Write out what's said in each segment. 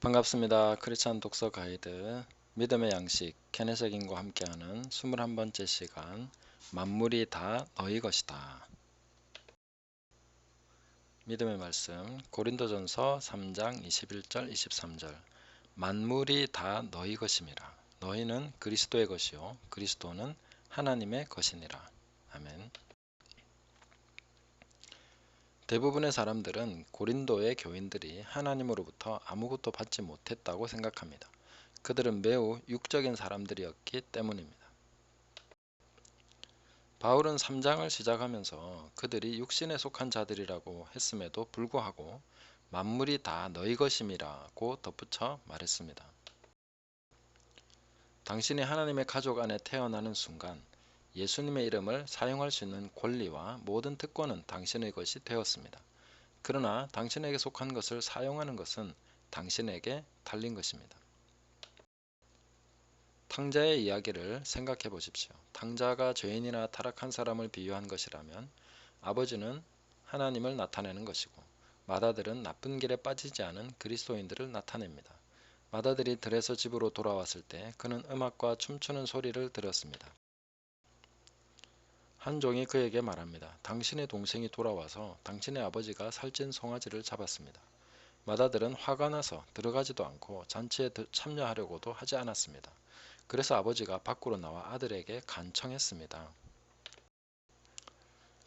반갑습니다. 크리스찬 독서 가이드 믿음의 양식 케네색인과 함께하는 21번째 시간 만물이 다 너희 것이다. 믿음의 말씀 고린도전서 3장 21절 23절 만물이 다 너희 것임이라. 너희는 그리스도의 것이요 그리스도는 하나님의 것이니라. 아멘. 대부분의 사람들은 고린도의 교인들이 하나님으로부터 아무것도 받지 못했다고 생각합니다. 그들은 매우 육적인 사람들이었기 때문입니다. 바울은 3장을 시작하면서 그들이 육신에 속한 자들이라고 했음에도 불구하고 만물이 다 너희 것임이라고 덧붙여 말했습니다. 당신이 하나님의 가족 안에 태어나는 순간 예수님의 이름을 사용할 수 있는 권리와 모든 특권은 당신의 것이 되었습니다. 그러나 당신에게 속한 것을 사용하는 것은 당신에게 달린 것입니다. 탕자의 이야기를 생각해 보십시오. 탕자가 죄인이나 타락한 사람을 비유한 것이라면 아버지는 하나님을 나타내는 것이고 맏아들은 나쁜 길에 빠지지 않은 그리스도인들을 나타냅니다. 맏아들이 들에서 집으로 돌아왔을 때 그는 음악과 춤추는 소리를 들었습니다. 한 종이 그에게 말합니다. 당신의 동생이 돌아와서 당신의 아버지가 살찐 송아지를 잡았습니다. 맏아들은 화가 나서 들어가지도 않고 잔치에 참여하려고도 하지 않았습니다. 그래서 아버지가 밖으로 나와 아들에게 간청했습니다.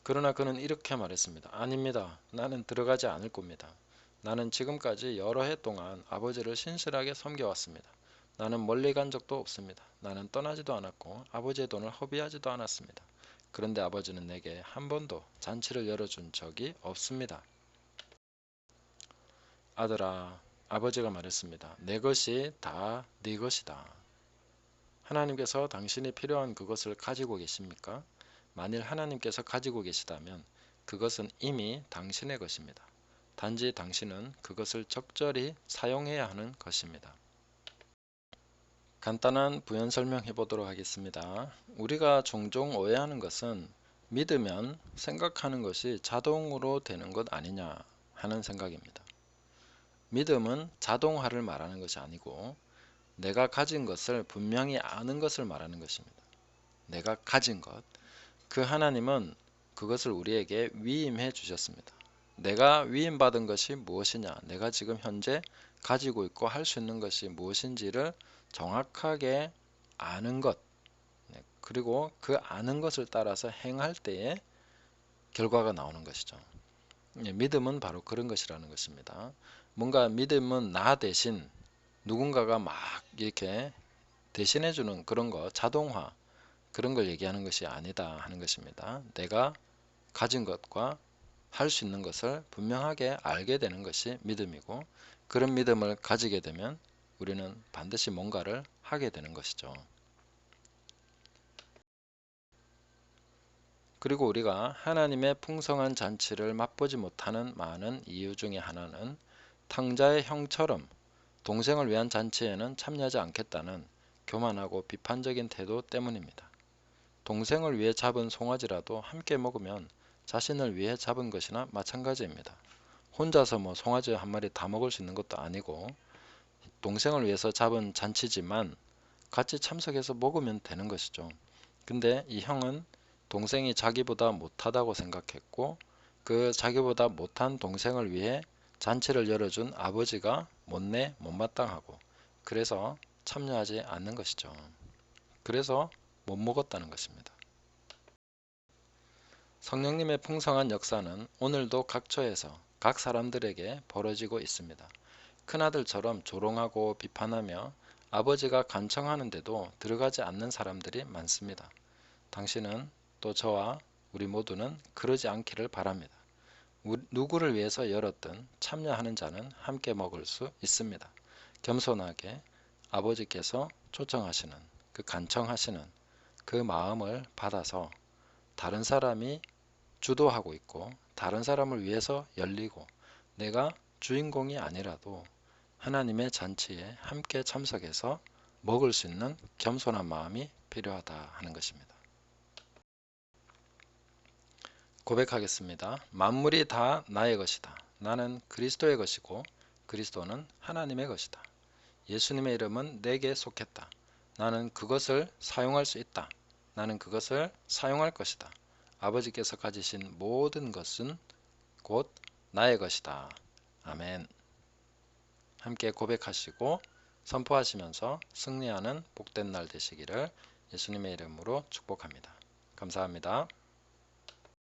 그러나 그는 이렇게 말했습니다. 아닙니다. 나는 들어가지 않을 겁니다. 나는 지금까지 여러 해 동안 아버지를 신실하게 섬겨왔습니다. 나는 멀리 간 적도 없습니다. 나는 떠나지도 않았고 아버지의 돈을 허비하지도 않았습니다. 그런데 아버지는 내게 한 번도 잔치를 열어준 적이 없습니다. 아들아, 아버지가 말했습니다. 내 것이 다 네 것이다. 하나님께서 당신이 필요한 그것을 가지고 계십니까? 만일 하나님께서 가지고 계시다면 그것은 이미 당신의 것입니다. 단지 당신은 그것을 적절히 사용해야 하는 것입니다. 간단한 부연 설명해 보도록 하겠습니다. 우리가 종종 오해하는 것은 믿으면 생각하는 것이 자동으로 되는 것 아니냐 하는 생각입니다. 믿음은 자동화를 말하는 것이 아니고 내가 가진 것을 분명히 아는 것을 말하는 것입니다. 내가 가진 것, 그 하나님은 그것을 우리에게 위임해 주셨습니다. 내가 위임받은 것이 무엇이냐, 내가 지금 현재 가지고 있고 할 수 있는 것이 무엇인지를 정확하게 아는 것, 그리고 그 아는 것을 따라서 행할 때에 결과가 나오는 것이죠. 믿음은 바로 그런 것이라는 것입니다. 뭔가 믿음은 나 대신 누군가가 막 이렇게 대신해주는 그런 거, 자동화, 그런 걸 얘기하는 것이 아니다 하는 것입니다. 내가 가진 것과 할 수 있는 것을 분명하게 알게 되는 것이 믿음이고, 그런 믿음을 가지게 되면 우리는 반드시 뭔가를 하게 되는 것이죠. 그리고 우리가 하나님의 풍성한 잔치를 맛보지 못하는 많은 이유 중에 하나는 탕자의 형처럼 동생을 위한 잔치에는 참여하지 않겠다는 교만하고 비판적인 태도 때문입니다. 동생을 위해 잡은 송아지라도 함께 먹으면 자신을 위해 잡은 것이나 마찬가지입니다. 혼자서 송아지 한 마리 다 먹을 수 있는 것도 아니고 동생을 위해서 잡은 잔치지만 같이 참석해서 먹으면 되는 것이죠. 근데 이 형은 동생이 자기보다 못하다고 생각했고 그 자기보다 못한 동생을 위해 잔치를 열어준 아버지가 못내 못마땅하고 그래서 참여하지 않는 것이죠. 그래서 못 먹었다는 것입니다. 성령님의 풍성한 역사는 오늘도 각처에서 각 사람들에게 벌어지고 있습니다. 큰아들처럼 조롱하고 비판하며 아버지가 간청하는데도 들어가지 않는 사람들이 많습니다. 당신은 또 저와 우리 모두는 그러지 않기를 바랍니다. 누구를 위해서 열었든 참여하는 자는 함께 먹을 수 있습니다. 겸손하게 아버지께서 초청하시는 그 간청하시는 그 마음을 받아서 다른 사람이 주도하고 있고 다른 사람을 위해서 열리고 내가 주인공이 아니라도 하나님의 잔치에 함께 참석해서 먹을 수 있는 겸손한 마음이 필요하다 하는 것입니다. 고백하겠습니다. 만물이 다 나의 것이다. 나는 그리스도의 것이고 그리스도는 하나님의 것이다. 예수님의 이름은 내게 속했다. 나는 그것을 사용할 수 있다. 나는 그것을 사용할 것이다. 아버지께서 가지신 모든 것은 곧 나의 것이다. 아멘. 함께 고백하시고 선포하시면서 승리하는 복된 날 되시기를 예수님의 이름으로 축복합니다. 감사합니다.